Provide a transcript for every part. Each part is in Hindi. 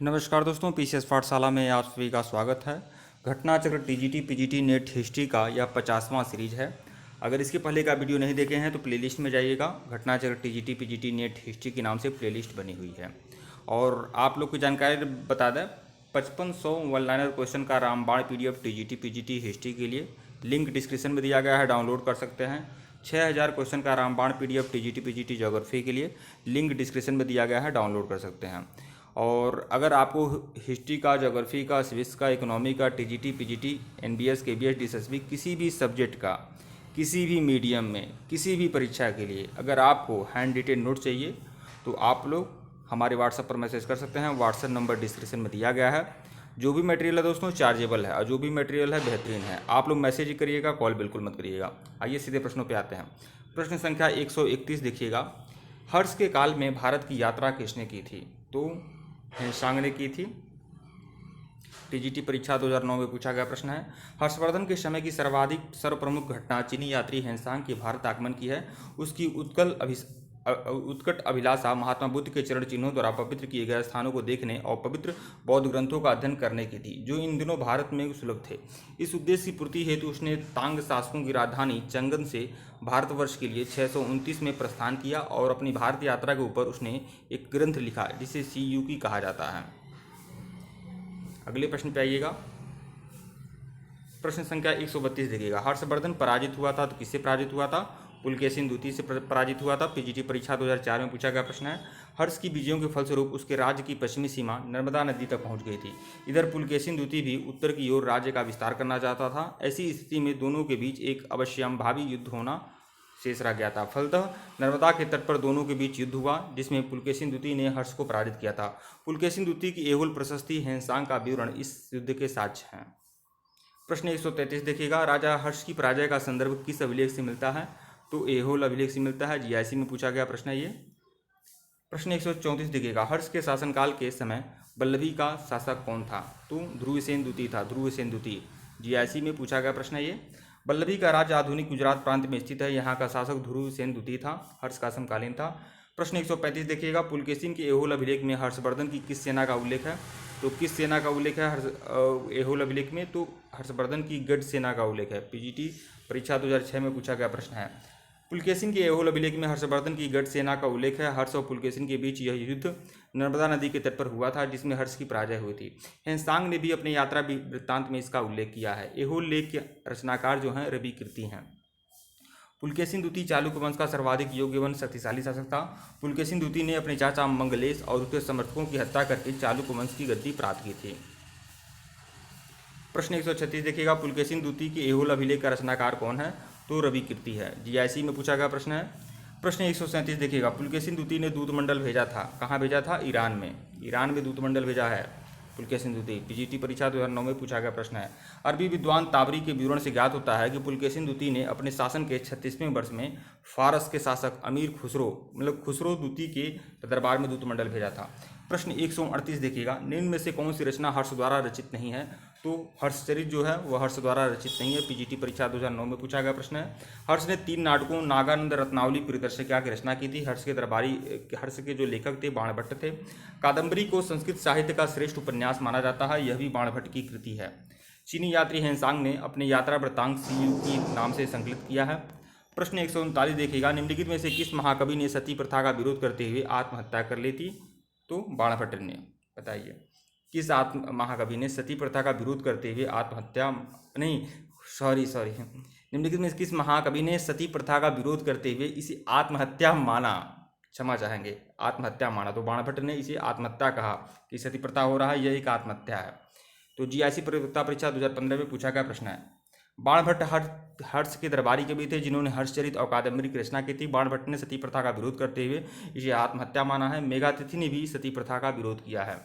नमस्कार दोस्तों, पीसीएस पाठशाला में आप सभी का स्वागत है। घटना चक्र टीजीटी पीजीटी नेट हिस्ट्री का यह 50वां सीरीज है। अगर इसके पहले का वीडियो नहीं देखे हैं तो प्लेलिस्ट में जाइएगा। घटना चक्र टीजीटी पीजीटी नेट हिस्ट्री के नाम से प्लेलिस्ट बनी हुई है। और आप लोग की जानकारी बता दें, 5500 वन लाइनर क्वेश्चन का रामबाण पीडीएफ टीजीटी पीजीटी हिस्ट्री के लिए लिंक डिस्क्रिप्शन में दिया गया है, डाउनलोड कर सकते हैं। 6000 क्वेश्चन का रामबाण पीडीएफ टीजीटी पीजीटी ज्योग्राफी के लिए लिंक डिस्क्रिप्शन में दिया गया है, डाउनलोड कर सकते हैं। और अगर आपको हिस्ट्री का, ज्योग्राफी का, सिविक्स का, इकोनॉमी का, TGT PGT, NBS KBS DSSB किसी भी सब्जेक्ट का, किसी भी मीडियम में, किसी भी परीक्षा के लिए अगर आपको हैंड रिटेन नोट चाहिए तो आप लोग हमारे व्हाट्सएप पर मैसेज कर सकते हैं। व्हाट्सएप नंबर डिस्क्रिप्शन में दिया गया है। जो भी मटेरियल है दोस्तों चार्जेबल है और जो भी मटेरियल है बेहतरीन है। आप लोग मैसेज ही करिएगा, कॉल बिल्कुल मत करिएगा। आइए सीधे प्रश्नों पे आते हैं। प्रश्न संख्या 131 देखिएगा। हर्ष के काल में भारत की यात्रा किसने की थी? तो हेनसांग ने की थी। टीजीटी परीक्षा 2009 में पूछा गया प्रश्न है। हर्षवर्धन के समय की सर्वाधिक सर्वप्रमुख घटना चीनी यात्री हेनसांग के भारत आगमन की है। उसकी उत्कट अभिलाषा महात्मा बुद्ध के चरण चिन्हों द्वारा पवित्र किए गए स्थानों को देखने और पवित्र बौद्ध ग्रंथों का अध्ययन करने की थी, जो इन दिनों भारत में सुलभ थे। इस उद्देश्य की पूर्ति हेतु उसने तांग शासकों की राजधानी चंगन से भारतवर्ष के लिए 629 में प्रस्थान किया और अपनी भारत यात्रा के ऊपर उसने एक ग्रंथ लिखा जिसे सीयूकी कहा जाता है। अगले प्रश्न पे आइएगा। प्रश्न संख्या 132 देखिएगा। हर्षवर्धन पराजित हुआ था तो किससे पराजित हुआ था? पुलकेशिन द्वितीय से पराजित हुआ था। पीजीटी परीक्षा 2004 में पूछा गया प्रश्न है। हर्ष की विजयों के फलस्वरूप उसके राज्य की पश्चिमी सीमा नर्मदा नदी तक पहुंच गई थी। इधर पुलकेशिन द्वितीय भी उत्तर की ओर राज्य का विस्तार करना चाहता था। ऐसी स्थिति में दोनों के बीच एक अवश्यंभावी युद्ध होना शेष रह गया था। फलतः नर्मदा के तट पर दोनों के बीच युद्ध हुआ, जिसमें पुलकेशिन द्वितीय ने हर्ष को पराजित किया था। पुलकेशिन द्वितीय की एहुल प्रशस्ति, हेनसांग का विवरण इस युद्ध के साक्ष्य हैं। प्रश्न 133 देखिएगा। राजा हर्ष की पराजय का संदर्भ किस अभिलेख से मिलता है? तो एहोल अभिलेख से मिलता है। जीआईसी में पूछा गया प्रश्न है ये। प्रश्न 134 देखिएगा। हर्ष के शासनकाल के समय वल्लभी का शासक कौन था? तो ध्रुवसेन द्वितीय था। ध्रुवसेन द्वितीय जीआईसी में पूछा गया प्रश्न है ये। वल्लभी का राज्य आधुनिक गुजरात प्रांत में स्थित है। यहाँ का शासक ध्रुवसेन द्वितीय था। हर्ष का समकालीन था। प्रश्न 135 देखिएगा। पुलकेशिन के एहोल अभिलेख में हर्षवर्धन की किस सेना का उल्लेख है? तो किस सेना का उल्लेख है एहोल अभिलेख में? तो हर्षवर्धन की गढ़ सेना का उल्लेख है। पीजीटी परीक्षा 2006 में पूछा गया प्रश्न है। पुलकेशिन के एहोल अभिलेख में हर्षवर्धन की गढ़ सेना का उल्लेख है। हर्ष और पुलकेशिन के बीच यह युद्ध नर्मदा नदी के तट पर हुआ था, जिसमें हर्ष की पराजय हुई थी। हेनसांग ने भी अपनी यात्रा वृत्तांत में इसका उल्लेख किया है। एहोल लेख के रचनाकार जो हैं रवि कीर्ति हैं। पुलकेशिन द्वितीय चालुक्य वंश का सर्वाधिक योग्यवान शक्तिशाली शासक था। पुलकेशिन द्वितीय ने अपने चाचा मंगलेश और उसके समर्थकों की हत्या करके चालुक्य वंश की गद्दी प्राप्त की थी। प्रश्न 136 देखिएगा। पुलकेशिन द्वितीय के एहोल अभिलेख का रचनाकार कौन है? तो रवि कीर्ति है। जीआईसी में पूछा गया प्रश्न है। प्रश्न 137 देखिएगा। पुलकेशिन द्वितीय ने दूतमंडल भेजा था। कहाँ भेजा था? ईरान में। ईरान में दूतमंडल भेजा है पुलकेशिन द्वितीय। पीजीटी परीक्षा 2009 में पूछा गया प्रश्न है। अरबी विद्वान ताबरी के विवरण से ज्ञात होता है कि पुलकेशिन द्वितीय ने अपने शासन के 36वें वर्ष में फारस के शासक अमीर खुसरो खुसरो द्वितीय के दरबार में दूतमंडल भेजा था। प्रश्न 138 देखिएगा। निम्न में से कौन सी रचना हर्ष द्वारा रचित नहीं है? तो हर्षचरित जो है वह हर्ष द्वारा रचित नहीं है। पीजीटी परीक्षा 2009 में पूछा गया प्रश्न है। हर्ष ने 3 नाटकों नागानंद, रत्नावली, प्रियदर्शिका की रचना की थी। हर्ष के जो लेखक थे बाणभट्ट थे। कादम्बरी को संस्कृत साहित्य का श्रेष्ठ उपन्यास माना जाता है। यह भी बाणभट्ट की कृति है। चीनी यात्री हेनसांग ने अपने यात्रा वृत्तांत सीयूकी नाम से संकलित किया है। प्रश्न 139 देखिएगा। निम्नलिखित में से किस महाकवि ने सती प्रथा का विरोध करते हुए आत्महत्या कर ली थी? तो बाणभट्ट ने। बताइए किस महाकवि ने सती प्रथा का विरोध करते हुए आत्महत्या नहीं सॉरी निम्नलिखित में किस महाकवि ने सती प्रथा का विरोध करते हुए इसे आत्महत्या माना? क्षमा चाहेंगे, आत्महत्या माना। तो बाणभट्ट ने इसे आत्महत्या कहा कि सती प्रथा हो रहा है, यह एक आत्महत्या है। तो जीआईसी प्रतियोगिता परीक्षा 2015 में पूछा गया प्रश्न है। बाणभट्ट हर्ष के दरबारी कवि थे जिन्होंने हर्षचरित और कादम्बरी की रचना की थी। बाणभट्ट ने सती प्रथा का विरोध करते हुए इसे आत्महत्या माना है। मेघातिथि ने भी सती प्रथा का विरोध किया है।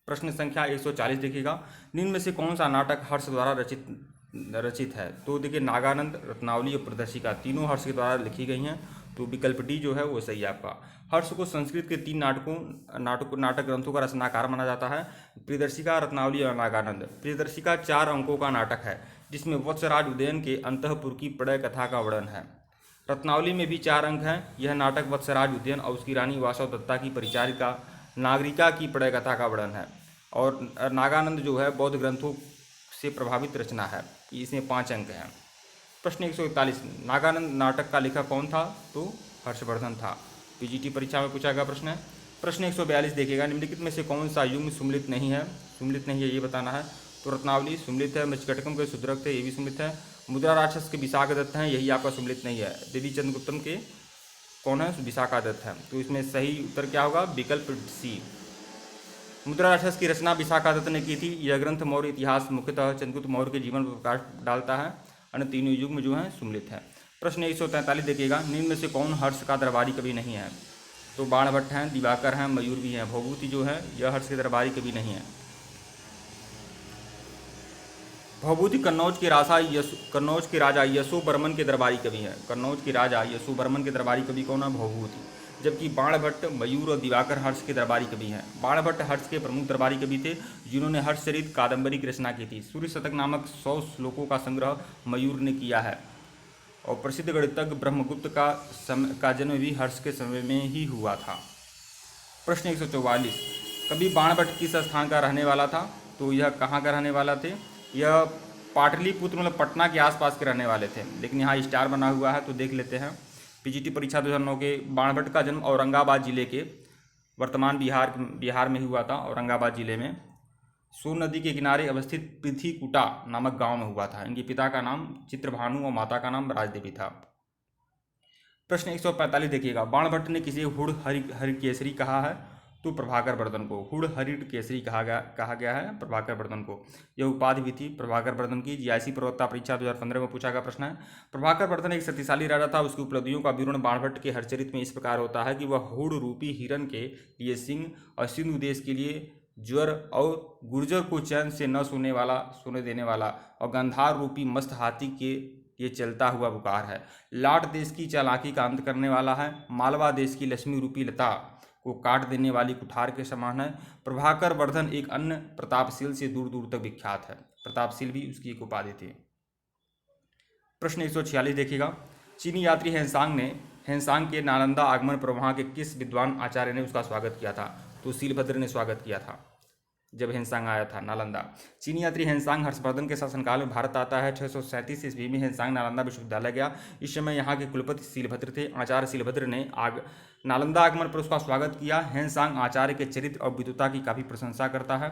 प्रश्न संख्या 140 देखिएगा। निम्न में से कौन सा नाटक हर्ष द्वारा रचित है? तो देखिए नागानंद, रत्नावली और प्रदर्शिका तीनों हर्ष के द्वारा लिखी गई हैं। तो विकल्प डी जो है वो सही है आपका। हर्ष को संस्कृत के 3 नाटक ग्रंथों का रचनाकार माना जाता है। प्रियदर्शिका, रत्नावली और नागानंद। प्रियदर्शिका 4 अंकों का नाटक है जिसमें वत्सराज उदयन के अंतःपुर की प्रणय कथा का वर्णन है। रत्नावली में भी 4 अंक हैं। यह नाटक वत्सराज उद्यान और उसकी रानी वासव दत्ता की परिचारिका नागरिका की प्रणय कथा का वर्णन है। और नागानंद जो है बौद्ध ग्रंथों से प्रभावित रचना है, इसमें 5 अंक हैं। प्रश्न 141, नागानंद नाटक का लेखक कौन था? तो हर्षवर्धन था। पीजीटी परीक्षा में पूछा गया प्रश्न है। प्रश्न 142 देखिएगा, निम्नलिखित में से कौन सा युग्म सुम्मिलित नहीं है? सुम्मिलित नहीं है ये बताना है। तो रत्नावली सुम्मिलित है, मृच्छकटकम के शुद्रक थे, ये भी सुम्मिलित है। मुद्रा राक्षस के विशाखादत्त हैं, यही आपका सुम्मिलित नहीं है। देवी चंद्रगुप्तम के कौन है? विशाखादत्त है। तो इसमें सही उत्तर क्या होगा? विकल्प सी। मुद्रा राक्षस की रचना विशाखादत्त ने की थी। यह ग्रंथ मौर्य इतिहास मुख्यतः चंद्रगुप्त मौर्य के जीवन पर प्रकाश डालता है। अन्य तीनों युग्म जो हैं सुम्मिलित है। प्रश्न 143 देखिएगा, निम्न में से कौन हर्ष का दरबारी कवि नहीं है? तो बाणभट्ट हैं, दिवाकर हैं, मयूर भी हैं। भौभूति जो है यह हर्ष के दरबारी कवि नहीं है। भौभूति कन्नौज के राजा यशोवर्मन के दरबारी कवि हैं। कन्नौज के राजा यशोवर्मन के दरबारी कवि कौन है? भौभूति। जबकि बाणभट्ट, मयूर और दिवाकर हर्ष के दरबारी कवि हैं। बाणभट्ट हर्ष के प्रमुख दरबारी कवि थे, जिन्होंने हर्षचरित कादंबरी की रचना की थी। सूर्य शतक नामक 100 श्लोकों का संग्रह मयूर ने किया है। और प्रसिद्ध गणितज्ञ ब्रह्मगुप्त का जन्म भी हर्ष के समय में ही हुआ था। प्रश्न 144, कवि बाणभट्ट किस स्थान का रहने वाला था? तो यह कहाँ का रहने वाला थे? यह पाटलिपुत्र मतलब पटना के आसपास के रहने वाले थे, लेकिन यहाँ स्टार बना हुआ है तो देख लेते हैं। पीजीटी परीक्षा 2009 के बाणभट्ट का जन्म औरंगाबाद जिले के वर्तमान बिहार में हुआ था। औरंगाबाद जिले में सोन नदी के किनारे अवस्थित पृथ्वीकुटा नामक गांव में हुआ था। इनके पिता का नाम चित्रभानु और माता का नाम राजदेवी था। प्रश्न 145 देखिएगा, बाणभट्ट ने किसे हुड़ हरिकेसरी कहा है? तो प्रभाकर वर्धन को हुड़ हरिट केसरी कहा गया है प्रभाकर वर्धन को। यह उपाधि भी थी प्रभाकर वर्धन की। जीआईसी प्रवक्ता परीक्षा 2015 में पूछा गया प्रश्न है। प्रभाकर वर्धन एक शक्तिशाली राजा था। उसकी उपलब्धियों का विवरण बाणभट्ट के हरचरित में इस प्रकार होता है कि वह हुड़ रूपी हिरन के लिए सिंह और सिंधु देश के लिए ज्वर और गुर्जर को चैन से न सोने देने वाला और गंधार रूपी मस्त हाथी के ये चलता हुआ पुकार है। लाट देश की चालाकी का अंत करने वाला है। मालवा देश की लक्ष्मी रूपी लता को काट देने वाली कुठार के समान है। प्रभाकर वर्धन एक अन्य प्रतापशील से दूर दूर तक विख्यात है। प्रतापशील भी उसकी एक उपाधि थी। प्रश्न 146 देखिएगा, चीनी यात्री हेनसांग के नालंदा आगमन पर वहाँ के किस विद्वान आचार्य ने उसका स्वागत किया था? तो शीलभद्र ने स्वागत किया था जब हेनसांग आया था नालंदा। चीनी यात्री हेनसांग हर्षवर्धन के शासनकाल में भारत आता है। 637 ईस्वी में हेनसांग नालंदा विश्वविद्यालय गया। इस समय यहाँ के कुलपति शीलभद्र थे। आचार्य शीलभद्र ने नालंदा आगमन पर उसका स्वागत किया। हेनसांग आचार्य के चरित्र और विद्वता की काफ़ी प्रशंसा करता है।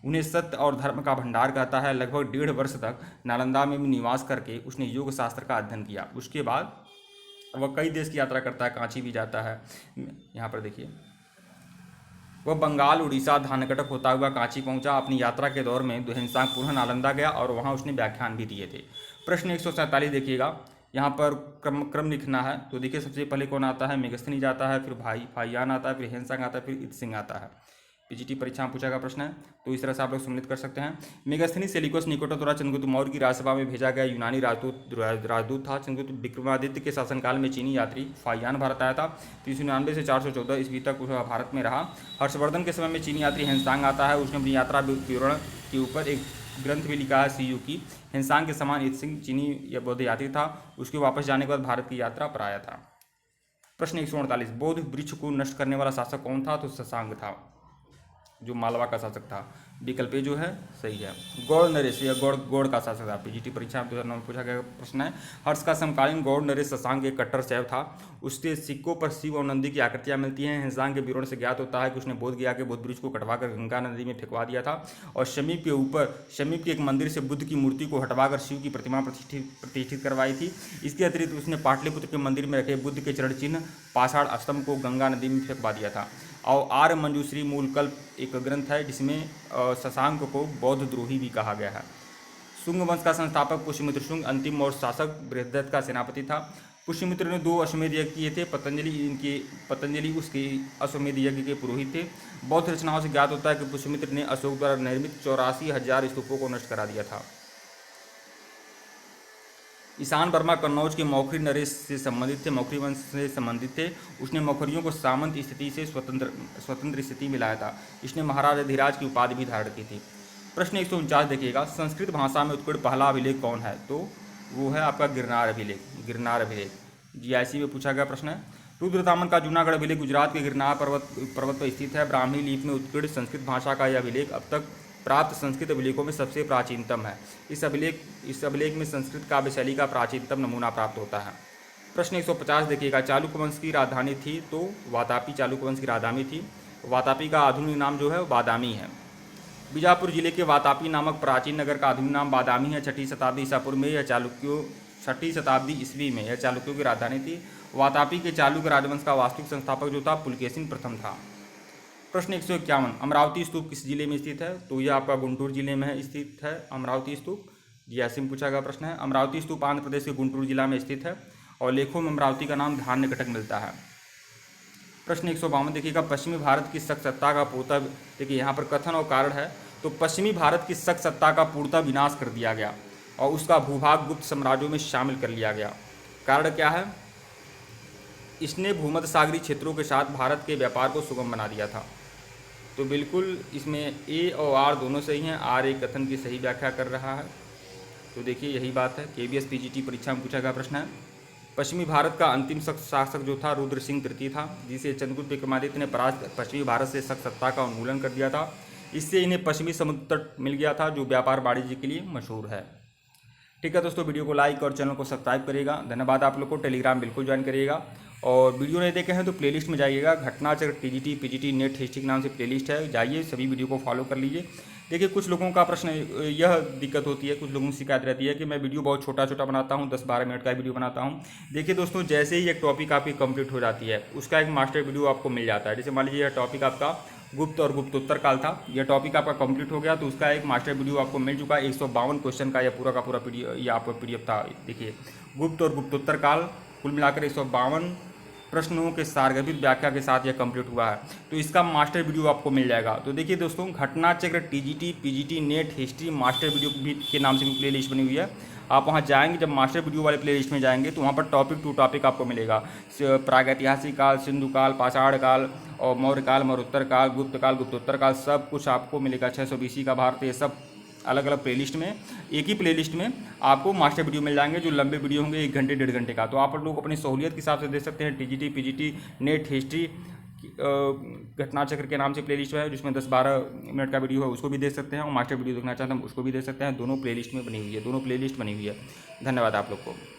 उन्हें सत्य और धर्म का भंडार कहता है। लगभग 1.5 वर्ष तक नालंदा में निवास करके उसने योग शास्त्र का अध्ययन किया। उसके बाद वह कई देश की यात्रा करता है, कांची भी जाता है। यहाँ पर देखिए, वह बंगाल, उड़ीसा, धानकटक होता हुआ कांची पहुंचा। अपनी यात्रा के दौर में हेनसांग पुनः नालंदा गया और वहां उसने व्याख्यान भी दिए थे। प्रश्न 147 देखिएगा, यहाँ पर क्रम लिखना है। तो देखिए, सबसे पहले कौन आता है? मेगस्थनी आता है, फिर फाहियान आता है, फिर हेनसांग आता है, फिर इत सिंह आता है। पीजीटी परीक्षा में पूछा गया प्रश्न है, तो इस तरह से आप लोग सम्मिलित कर सकते हैं। मेगस्थनी सेल्यूकस निकोटर द्वारा चंद्रगुप्त मौर्य की राजसभा में भेजा गया यूनानी राजदूत था। चंद्रगुप्त विक्रमादित्य के शासनकाल में चीनी यात्री फाहियान भारत आया था। 399 से 414 ईस्वी तक वह भारत में रहा। हर्षवर्धन के समय में चीनी यात्री हेनसांग आता है। उसने अपनी यात्रा विवरण के ऊपर एक ग्रंथ भी लिखा है, सीयूकी। हेनसांग के समान इत सिंह चीनी या बौद्ध यात्री था। उसके वापस जाने के बाद भारत की यात्रा पर आया था। प्रश्न 148, बौद्ध वृक्ष को नष्ट करने वाला शासक कौन था? तो शशांक था, जो मालवा का शासक था। विकल्प जो है सही है। गौड़ नरेश या गौड़ का शासक था। पीजीटी परीक्षा 2009 में पूछा गया प्रश्न है। हर्ष का समकालीन गौड़ नरेश शशांक एक कट्टर शैव था। उसके सिक्कों पर शिव और नंदी की आकृतियां मिलती हैं। हेनसांग के विवरण से ज्ञात होता है कि उसने बोध गया के बुद्ध वृक्ष को कटवाकर गंगा नदी में फेंकवा दिया था और समीप के एक मंदिर से बुद्ध की मूर्ति को हटवाकर शिव की प्रतिमा प्रतिष्ठित करवाई थी। इसके अतिरिक्त उसने पाटलिपुत्र के मंदिर में रखे बुद्ध के चरण चिन्ह पाषाण स्तंभ को गंगा नदी में फेंकवा दिया था। और आर्य मंजूश्री मूलकल्प एक ग्रंथ है जिसमें शशांक को बौद्ध द्रोही भी कहा गया है। शुंग वंश का संस्थापक पुष्यमित्र शुंग अंतिम और शासक बृहद्रथ का सेनापति था। पुष्यमित्र ने 2 अश्वमेध यज्ञ किए थे। पतंजलि उसके अश्वमेध यज्ञ के पुरोहित थे। बौद्ध रचनाओं से ज्ञात होता है कि पुष्यमित्र ने अशोक द्वारा निर्मित 84,000 स्तूपों को नष्ट करा दिया था। ईशान वर्मा कन्नौज के मौखरी नरेश से संबंधित थे, मौखरी वंश से संबंधित थे। उसने मौखरियों को सामंत स्थिति से स्वतंत्र स्थिति में लाया था। इसने महाराज अधिराज की उपाधि भी धारण की थी। प्रश्न 149 देखिएगा, संस्कृत भाषा में उत्कीर्ण पहला अभिलेख कौन है? तो वो है आपका गिरनार अभिलेख। जीआईसी में पूछा गया प्रश्न है। रुद्रतामन का जूनागढ़ अभिलेख गुजरात के गिरनार पर्वत पर स्थित है। ब्राह्मी लिपि में उत्कीर्ण संस्कृत भाषा का यह अभिलेख अब तक प्राप्त संस्कृत अभिलेखों में सबसे प्राचीनतम है। इस अभिलेख में संस्कृत काव्य शैली का प्राचीनतम नमूना प्राप्त होता है। प्रश्न 150 देखिएगा, चालुक्य वंश की राजधानी थी तो वातापी चालुक्य वंश की राजधानी थी। वातापी का आधुनिक नाम जो है वो बादामी है। बीजापुर जिले के वातापी नामक प्राचीन नगर का आधुनिक नाम बादामी है। 6ठी शताब्दी ईसा पूर्व में यह 6ठी शताब्दी ईस्वी में यह चालुक्यों की राजधानी थी। वातापी के चालुक्य राजवंश का वास्तविक संस्थापक जो था पुलकेशिन प्रथम था। प्रश्न 151, अमरावती स्तूप किस जिले में स्थित है? तो यह आपका गुंटूर जिले में स्थित है अमरावती स्तूप। जीआईसी में पूछा गया प्रश्न है। अमरावती स्तूप आंध्र प्रदेश के गुंटूर जिला में स्थित है और लेखों में अमरावती का नाम धान्य कटक मिलता है। प्रश्न 152 देखिएगा, पश्चिमी भारत की शक सत्ता का पूर्णतः, देखिए यहाँ पर कथन और कारण है। तो पश्चिमी भारत की शक सत्ता का पूर्णतः विनाश कर दिया गया और उसका भूभाग गुप्त साम्राज्यों में शामिल कर लिया गया। कारण क्या है? इसने भूमध्य सागरीय क्षेत्रों के साथ भारत के व्यापार को सुगम बना दिया था। तो बिल्कुल इसमें ए और आर दोनों सही हैं। आर एक कथन की सही व्याख्या कर रहा है। तो देखिए यही बात है। केबीएस पीजीटी परीक्षा में पूछा गया प्रश्न है। पश्चिमी भारत का अंतिम शासक जो था रुद्र सिंह तृतीय था, जिसे चंद्रगुप्त विक्रमादित्य ने पश्चिमी भारत से शक सत्ता का उन्मूलन कर दिया था। इससे इन्हें पश्चिमी समुद्र तट मिल गया था जो व्यापार वाणिज्य के लिए मशहूर है। ठीक है दोस्तों, वीडियो को लाइक और चैनल को सब्सक्राइब करिएगा। धन्यवाद आप लोग को। टेलीग्राम बिल्कुल ज्वाइन करिएगा और वीडियो नहीं देखे हैं तो प्लेलिस्ट में जाइएगा। घटना चक्र टीजीटी पीजीटी नेट हिस्ट्री के नाम से प्लेलिस्ट है, जाइए सभी वीडियो को फॉलो कर लीजिए। देखिए कुछ लोगों का प्रश्न यह दिक्कत होती है, कुछ लोगों की शिकायत रहती है कि मैं वीडियो बहुत छोटा छोटा बनाता हूं, 10-12 मिनट का वीडियो बनाता हूं। देखिए दोस्तों, जैसे ही एक टॉपिक आपकी कंप्लीट हो जाती है उसका एक मास्टर वीडियो आपको मिल जाता है। जैसे मान लीजिए यह टॉपिक आपका गुप्त और गुप्तोत्तर काल था, यह टॉपिक आपका कंप्लीट हो गया तो उसका एक मास्टर वीडियो आपको मिल चुका है। 152 क्वेश्चन का यह पूरा का पूरा ये आपका पीडीएफ था। देखिए गुप्त और गुप्तोत्तर काल कुल मिलाकर 152 प्रश्नों के सारगर्भित व्याख्या के साथ यह कंप्लीट हुआ है। तो इसका मास्टर वीडियो आपको मिल जाएगा। तो देखिए दोस्तों, घटना चक्र TGT PGT net history master video भी के नाम से प्ले लिस्ट बनी हुई है। आप वहां जाएंगे, जब मास्टर वीडियो वाले प्ले लिस्ट में जाएंगे तो वहां पर टॉपिक टू टॉपिक आपको मिलेगा। प्रागैतिहासिक काल, सिंधु काल, पाषाण काल और मौर्य काल, मौर्योत्तर काल, गुप्त काल, गुप्तोत्तर काल, सब कुछ आपको मिलेगा। 600 BC का भारत, ये सब अलग अलग प्लेलिस्ट में, एक ही प्लेलिस्ट में आपको मास्टर वीडियो मिल जाएंगे जो लंबे वीडियो होंगे 1 घंटे 1.5 घंटे का। तो आप लोग अपनी सहूलियत के हिसाब से देख सकते हैं। टीजीटी पीजीटी नेट हिस्ट्री घटना चक्र के नाम से प्लेलिस्ट है जिसमें 10-12 मिनट का वीडियो है, उसको भी देख सकते हैं और मास्टर वीडियो देखना चाहते हैं उसको भी देख सकते हैं। दोनों प्लेलिस्ट में बनी हुई है, दोनों प्लेलिस्ट बनी हुई है। धन्यवाद आप लोग को।